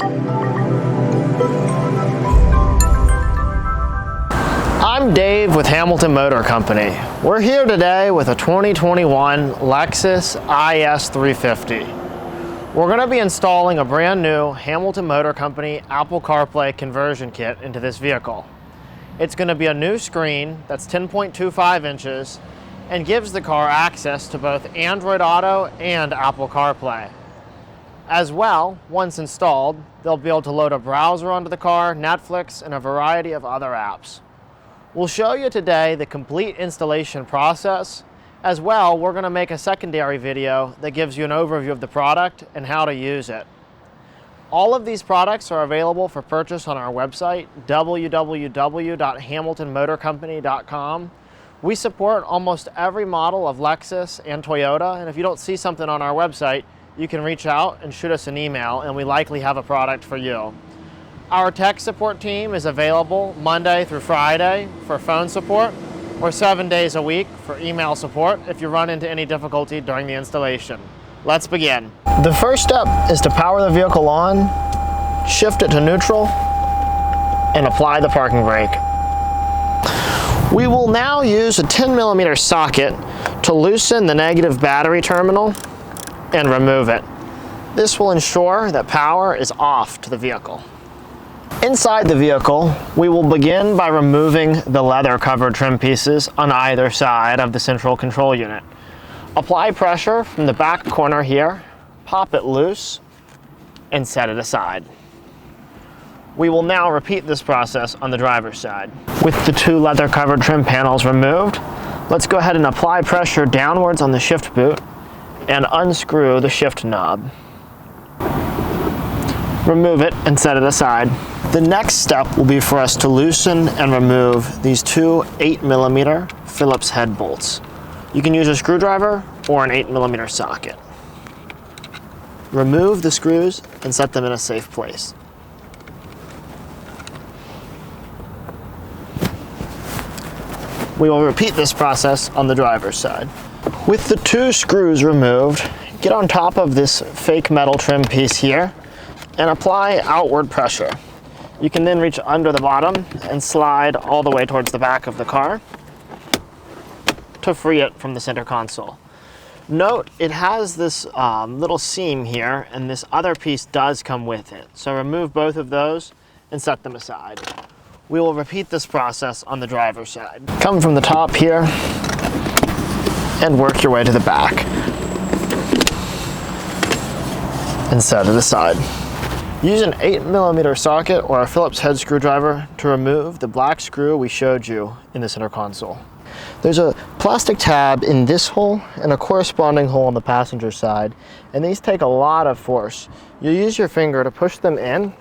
I'm Dave with Hamilton Motor Company. We're here today with a 2021 Lexus IS 350. We're going to be installing a brand new Hamilton Motor Company Apple CarPlay conversion kit into this vehicle. It's going to be a new screen that's 10.25 inches and gives the car access to both Android Auto and Apple CarPlay. As well, once installed, they'll be able to load a browser onto the car, Netflix, and a variety of other apps. We'll show you today the complete installation process. As well, we're going to make a secondary video that gives you an overview of the product and how to use it. All of these products are available for purchase on our website, www.hamiltonmotorcompany.com. We support almost every model of Lexus and Toyota, and if you don't see something on our website, you can reach out and shoot us an email, and we likely have a product for you. Our tech support team is available Monday through Friday for phone support, or 7 days a week for email support if you run into any difficulty during the installation. Let's begin. The first step is to power the vehicle on, shift it to neutral, and apply the parking brake. We will now use a 10mm socket to loosen the negative battery terminal and remove it. This will ensure that power is off to the vehicle. Inside the vehicle, we will begin by removing the leather-covered trim pieces on either side of the central control unit. Apply pressure from the back corner here, pop it loose, and set it aside. We will now repeat this process on the driver's side. With the two leather-covered trim panels removed, let's go ahead and apply pressure downwards on the shift boot and unscrew the shift knob. Remove it and set it aside. The next step will be for us to loosen and remove these two 8mm Phillips head bolts. You can use a screwdriver or an 8mm socket. Remove the screws and set them in a safe place. We will repeat this process on the driver's side. With the two screws removed, get on top of this fake metal trim piece here and apply outward pressure. You can then reach under the bottom and slide all the way towards the back of the car to free it from the center console. Note, it has this little seam here, and this other piece does come with it. So remove both of those and set them aside. We will repeat this process on the driver's side. Come from the top here and work your way to the back and set it aside. Use an 8mm socket or a Phillips head screwdriver to remove the black screw we showed you in the center console. There's a plastic tab in this hole and a corresponding hole on the passenger side, and these take a lot of force. You use your finger to push them in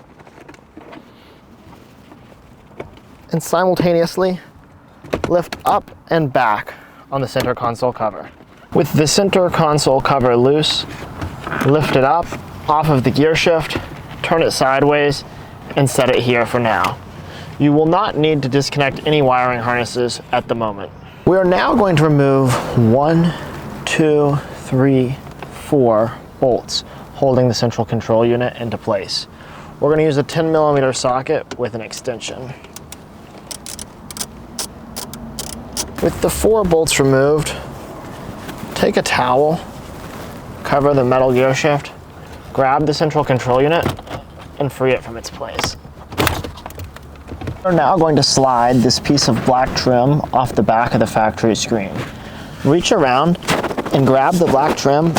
and simultaneously lift up and back on the center console cover. With the center console cover loose, lift it up off of the gear shift, turn it sideways, and set it here for now. You will not need to disconnect any wiring harnesses at the moment. We are now going to remove 1, 2, 3, 4 bolts holding the central control unit into place. We're going to use a 10mm socket with an extension. With the 4 bolts removed, take a towel, cover the metal gear shift, grab the central control unit, and free it from its place. We're now going to slide this piece of black trim off the back of the factory screen. Reach around and grab the black trim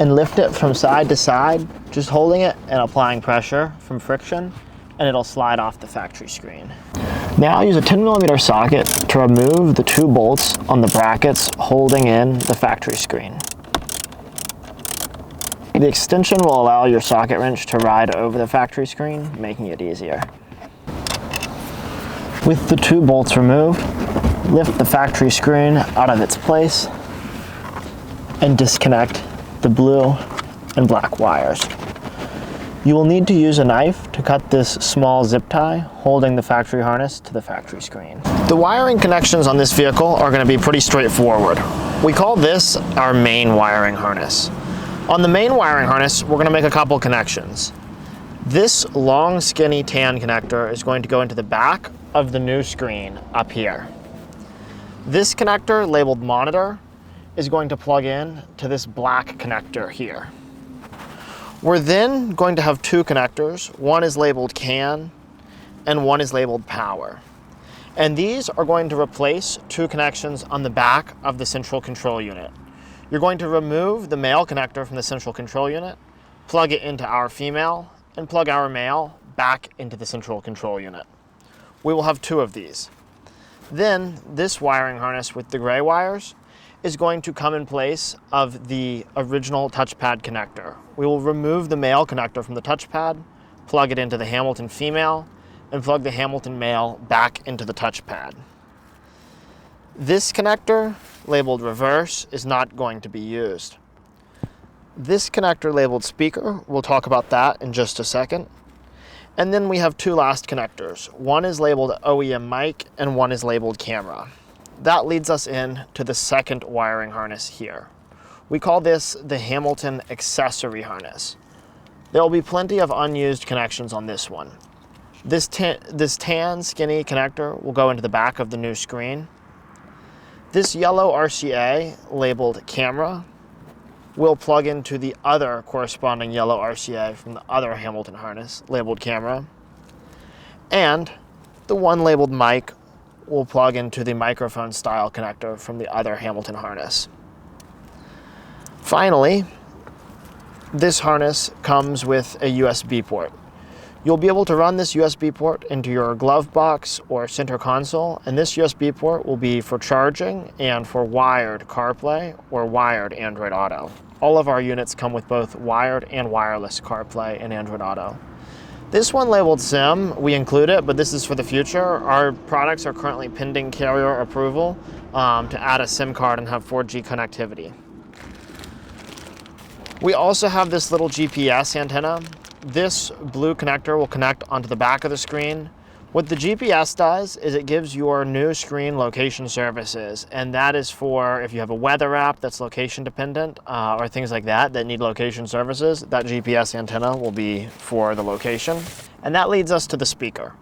and lift it from side to side, just holding it and applying pressure from friction, and it'll slide off the factory screen. Now use a 10mm socket to remove the 2 bolts on the brackets holding in the factory screen. The extension will allow your socket wrench to ride over the factory screen, making it easier. With the 2 bolts removed, lift the factory screen out of its place and disconnect the blue and black wires. You will need to use a knife to cut this small zip tie holding the factory harness to the factory screen. The wiring connections on this vehicle are going to be pretty straightforward. We call this our main wiring harness. On the main wiring harness, we're going to make a couple connections. This long, skinny tan connector is going to go into the back of the new screen up here. This connector, labeled monitor, is going to plug in to this black connector here. We're then going to have two connectors. One is labeled CAN and one is labeled power. And these are going to replace two connections on the back of the central control unit. You're going to remove the male connector from the central control unit, plug it into our female, and plug our male back into the central control unit. We will have two of these. Then this wiring harness with the gray wires is going to come in place of the original touchpad connector. We will remove the male connector from the touchpad, plug it into the Hamilton female, and plug the Hamilton male back into the touchpad. This connector, labeled reverse, is not going to be used. This connector labeled speaker, we'll talk about that in just a second. And then we have two last connectors. One is labeled OEM mic and one is labeled camera. That leads us in to the second wiring harness here. We call this the Hamilton accessory harness. There will be plenty of unused connections on this one. This tan skinny connector will go into the back of the new screen. This yellow RCA labeled camera will plug into the other corresponding yellow RCA from the other Hamilton harness labeled camera. And the one labeled mic will plug into the microphone style connector from the other Hamilton harness. Finally, this harness comes with a USB port. You'll be able to run this USB port into your glove box or center console, and this USB port will be for charging and for wired CarPlay or wired Android Auto. All of our units come with both wired and wireless CarPlay and Android Auto. This one labeled SIM, we include it, but this is for the future. Our products are currently pending carrier approval to add a SIM card and have 4G connectivity. We also have this little GPS antenna. This blue connector will connect onto the back of the screen. What the GPS does is it gives your new screen location services, and that is for if you have a weather app that's location dependent or things like that need location services, that GPS antenna will be for the location. And that leads us to the speaker.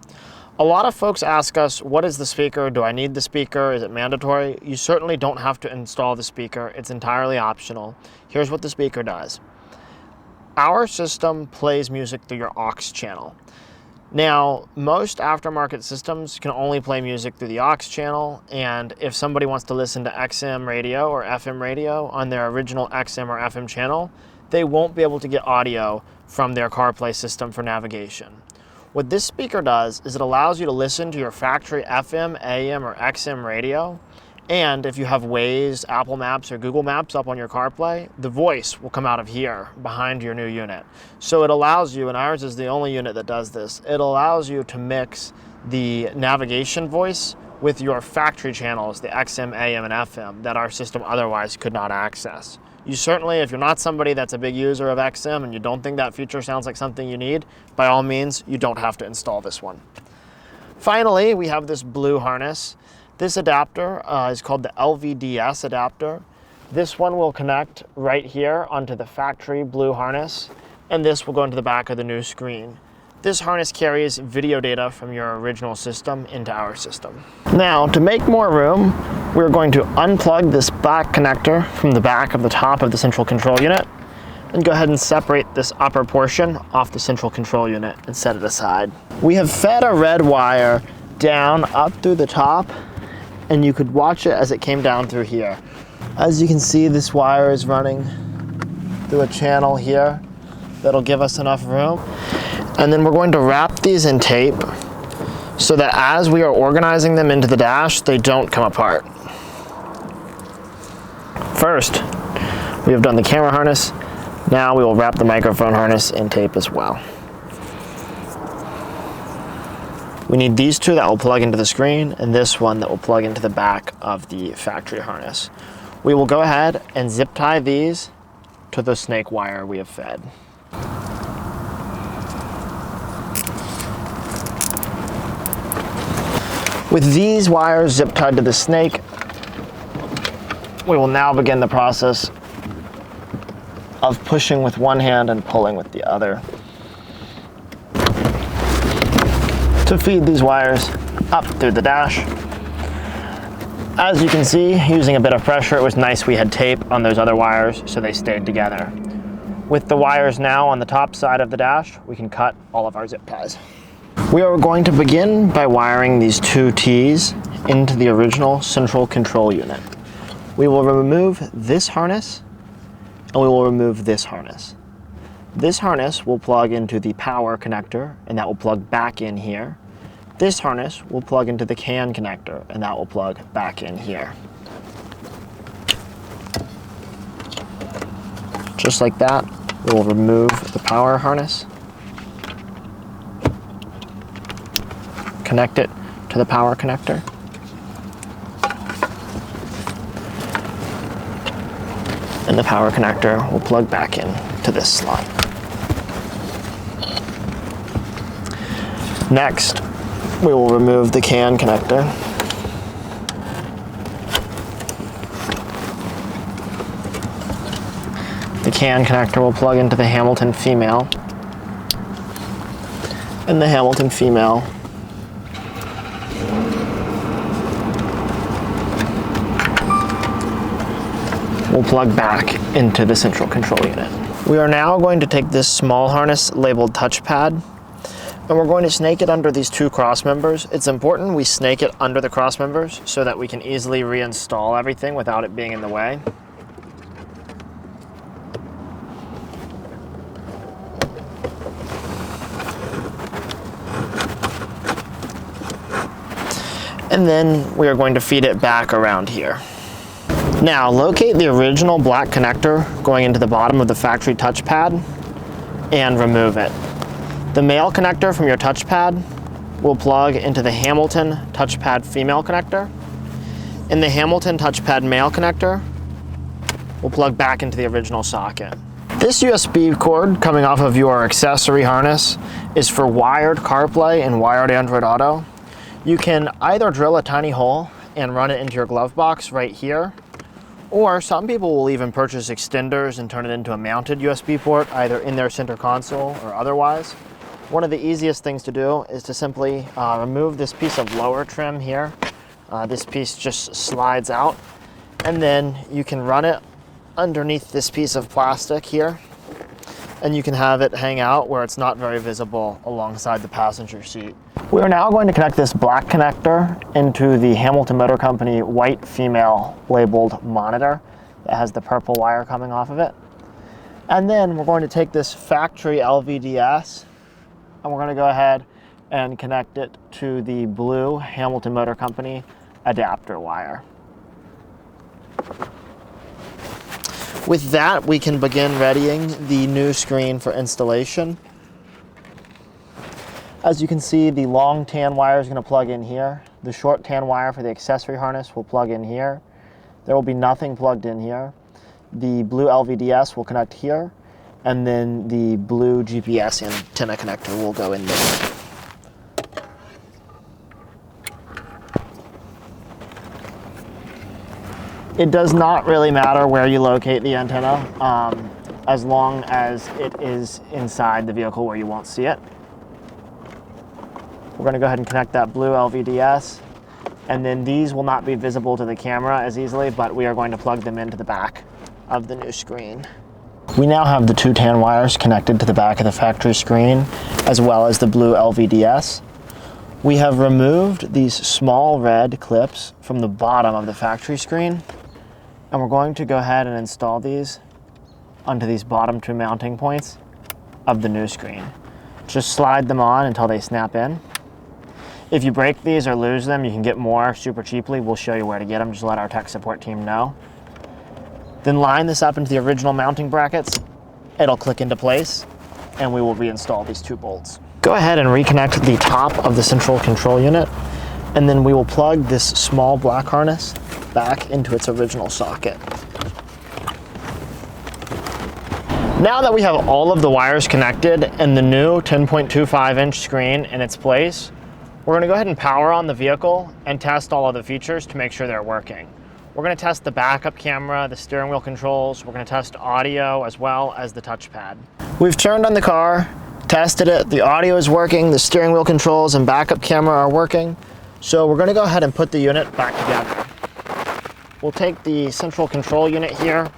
A lot of folks ask us, what is the speaker? Do I need the speaker? Is it mandatory? You certainly don't have to install the speaker. It's entirely optional. Here's what the speaker does. Our system plays music through your aux channel. Now, most aftermarket systems can only play music through the aux channel, and if somebody wants to listen to XM radio or FM radio on their original XM or FM channel, they won't be able to get audio from their CarPlay system for navigation. What this speaker does is it allows you to listen to your factory FM, AM, or XM radio, and if you have Waze, Apple Maps, or Google Maps up on your CarPlay, the voice will come out of here behind your new unit. So it allows you, and ours is the only unit that does this, it allows you to mix the navigation voice with your factory channels, the XM, AM, and FM, that our system otherwise could not access. You certainly, if you're not somebody that's a big user of XM and you don't think that feature sounds like something you need, by all means, you don't have to install this one. Finally, we have this blue harness. This adapter is called the LVDS adapter. This one will connect right here onto the factory blue harness, and this will go into the back of the new screen. This harness carries video data from your original system into our system. Now, to make more room, we're going to unplug this black connector from the back of the top of the central control unit, and go ahead and separate this upper portion off the central control unit and set it aside. We have fed a red wire down up through the top, and you could watch it as it came down through here. As you can see, this wire is running through a channel here that'll give us enough room. And then we're going to wrap these in tape so that as we are organizing them into the dash, they don't come apart. First, we have done the camera harness. Now we will wrap the microphone harness in tape as well. We need these two that will plug into the screen and this one that will plug into the back of the factory harness. We will go ahead and zip tie these to the snake wire we have fed. With these wires zip tied to the snake, we will now begin the process of pushing with one hand and pulling with the other. to feed these wires up through the dash. As you can see, using a bit of pressure, it was nice we had tape on those other wires so they stayed together. With the wires now on the top side of the dash, we can cut all of our zip ties. We are going to begin by wiring these two T's into the original central control unit. We will remove this harness and we will remove this harness. This harness will plug into the power connector and that will plug back in here. This harness will plug into the CAN connector and that will plug back in here. Just like that, we will remove the power harness, connect it to the power connector, and the power connector will plug back in to this slot. Next, we will remove the CAN connector. The CAN connector will plug into the Hamilton female, and the Hamilton female will plug back into the central control unit. We are now going to take this small harness labeled touchpad and we're going to snake it under these two cross members. It's important we snake it under the cross members so that we can easily reinstall everything without it being in the way. And then we are going to feed it back around here. Now locate the original black connector going into the bottom of the factory touchpad and remove it. The male connector from your touchpad will plug into the Hamilton touchpad female connector, and the Hamilton touchpad male connector will plug back into the original socket. This USB cord coming off of your accessory harness is for wired CarPlay and wired Android Auto. You can either drill a tiny hole and run it into your glove box right here, or some people will even purchase extenders and turn it into a mounted USB port either in their center console or otherwise. One of the easiest things to do is to simply remove this piece of lower trim here. This piece just slides out, and then you can run it underneath this piece of plastic here, and you can have it hang out where it's not very visible alongside the passenger seat. We are now going to connect this black connector into the Hamilton Motor Company white female labeled monitor that has the purple wire coming off of it. And then we're going to take this factory LVDS and we're going to go ahead and connect it to the blue Hamilton Motor Company adapter wire. With that, we can begin readying the new screen for installation. As you can see, the long tan wire is going to plug in here. The short tan wire for the accessory harness will plug in here. There will be nothing plugged in here. The blue LVDS will connect here, and then the blue GPS antenna connector will go in there. It does not really matter where you locate the antenna, as long as it is inside the vehicle where you won't see it. We're going to go ahead and connect that blue LVDS, and then these will not be visible to the camera as easily, but we are going to plug them into the back of the new screen. We now have the two tan wires connected to the back of the factory screen, as well as the blue LVDS. We have removed these small red clips from the bottom of the factory screen, and we're going to go ahead and install these onto these bottom two mounting points of the new screen. Just slide them on until they snap in. If you break these or lose them, you can get more super cheaply. We'll show you where to get them. Just let our tech support team know. Then line this up into the original mounting brackets. It'll click into place, and we will reinstall these two bolts. Go ahead and reconnect the top of the central control unit, and then we will plug this small black harness back into its original socket. Now that we have all of the wires connected and the new 10.25-inch screen in its place, we're going to go ahead and power on the vehicle and test all of the features to make sure they're working. We're going to test the backup camera, the steering wheel controls, we're going to test audio as well as the touchpad. We've turned on the car, tested it. The audio is working, the steering wheel controls and backup camera are working. So we're gonna go ahead and put the unit back together. We'll take the central control unit here,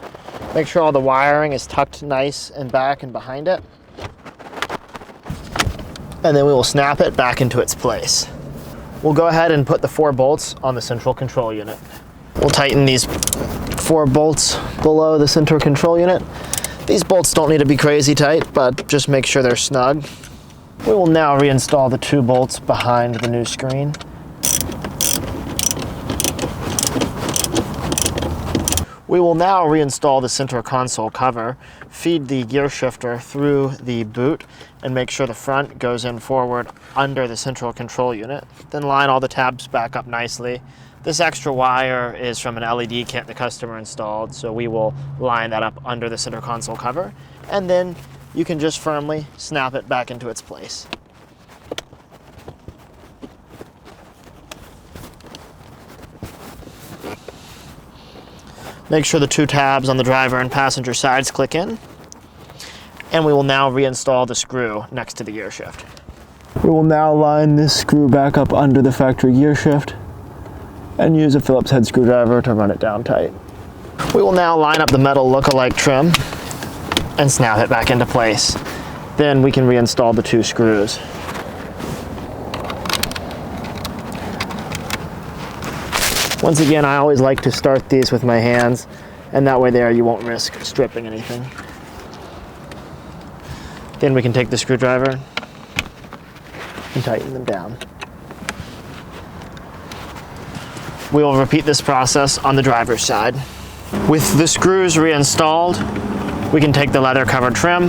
make sure all the wiring is tucked nice and back and behind it. And then we will snap it back into its place. We'll go ahead and put the 4 bolts on the central control unit. We'll tighten these 4 bolts below the center control unit. These bolts don't need to be crazy tight, but just make sure they're snug. We will now reinstall the 2 bolts behind the new screen. We will now reinstall the center console cover, feed the gear shifter through the boot, and make sure the front goes in forward under the central control unit. Then line all the tabs back up nicely. This extra wire is from an LED kit the customer installed, so we will line that up under the center console cover, and then you can just firmly snap it back into its place. Make sure the 2 tabs on the driver and passenger sides click in. And we will now reinstall the screw next to the gear shift. We will now line this screw back up under the factory gear shift and use a Phillips head screwdriver to run it down tight. We will now line up the metal look-alike trim and snap it back into place. Then we can reinstall the 2 screws. Once again, I always like to start these with my hands, and that way there you won't risk stripping anything. Then we can take the screwdriver and tighten them down. We will repeat this process on the driver's side. With the screws reinstalled, we can take the leather covered trim,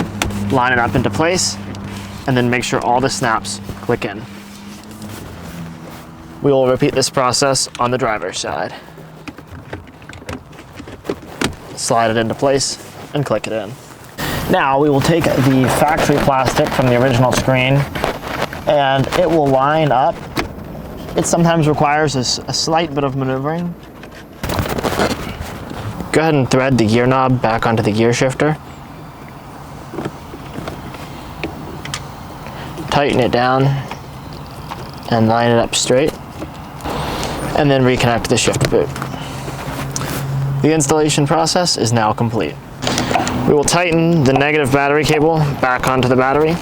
line it up into place, and then make sure all the snaps click in. We will repeat this process on the driver's side. Slide it into place and click it in. Now we will take the factory plastic from the original screen and it will line up. It sometimes requires a slight bit of maneuvering. Go ahead and thread the gear knob back onto the gear shifter. Tighten it down and line it up straight. And then reconnect the shift boot. The installation process is now complete. We will tighten the negative battery cable back onto the battery.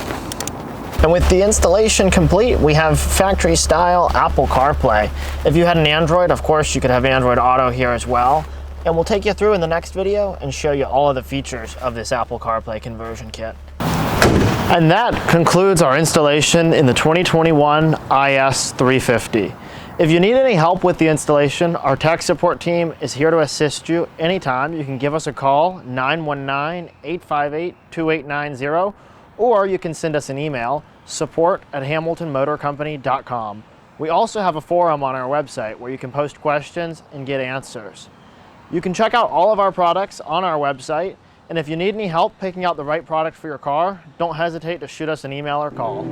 And with the installation complete, we have factory style Apple CarPlay. If you had an Android, of course, you could have Android Auto here as well. And we'll take you through in the next video and show you all of the features of this Apple CarPlay conversion kit. And that concludes our installation in the 2021 IS350. If you need any help with the installation, our tech support team is here to assist you anytime. You can give us a call, 919-858-2890, or you can send us an email, support@hamiltonmotorcompany.com. We also have a forum on our website where you can post questions and get answers. You can check out all of our products on our website, and if you need any help picking out the right product for your car, don't hesitate to shoot us an email or call.